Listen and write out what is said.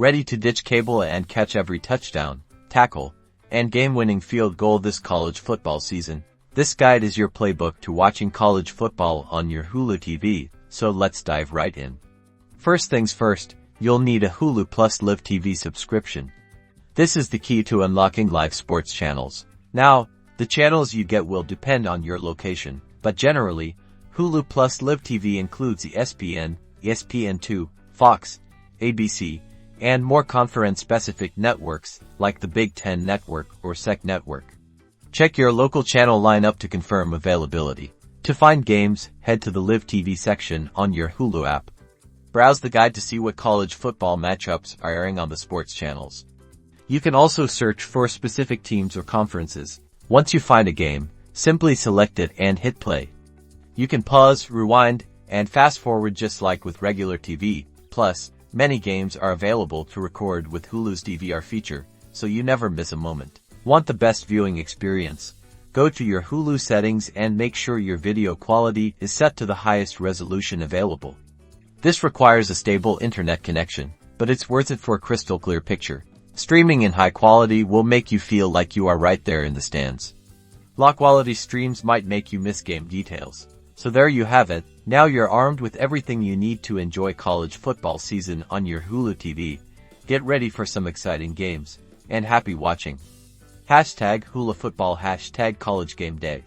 Ready to ditch cable and catch every touchdown, tackle, and game-winning field goal this college football season? This guide is your playbook to watching college football on your Hulu TV, so let's dive right in. First things first, you'll need a Hulu Plus Live TV subscription. This is the key to unlocking live sports channels. Now, the channels you get will depend on your location, but generally, Hulu Plus Live TV includes ESPN, ESPN2, Fox, ABC, and more conference-specific networks like the Big Ten Network or SEC Network. Check your local channel lineup to confirm availability. To find games, head to the Live TV section on your Hulu app. Browse the guide to see what college football matchups are airing on the sports channels. You can also search for specific teams or conferences. Once you find a game, simply select it and hit play. You can pause, rewind, and fast forward just like with regular TV. Plus, many games are available to record with Hulu's DVR feature, so you never miss a moment. Want the best viewing experience? Go to your Hulu settings and make sure your video quality is set to the highest resolution available. This requires a stable internet connection, but it's worth it for a crystal clear picture. Streaming in high quality will make you feel like you are right there in the stands. Low quality streams might make you miss game details. So there you have it. Now you're armed with everything you need to enjoy college football season on your Hulu TV. Get ready for some exciting games, and happy watching. #HuluFootball #CollegeGameDay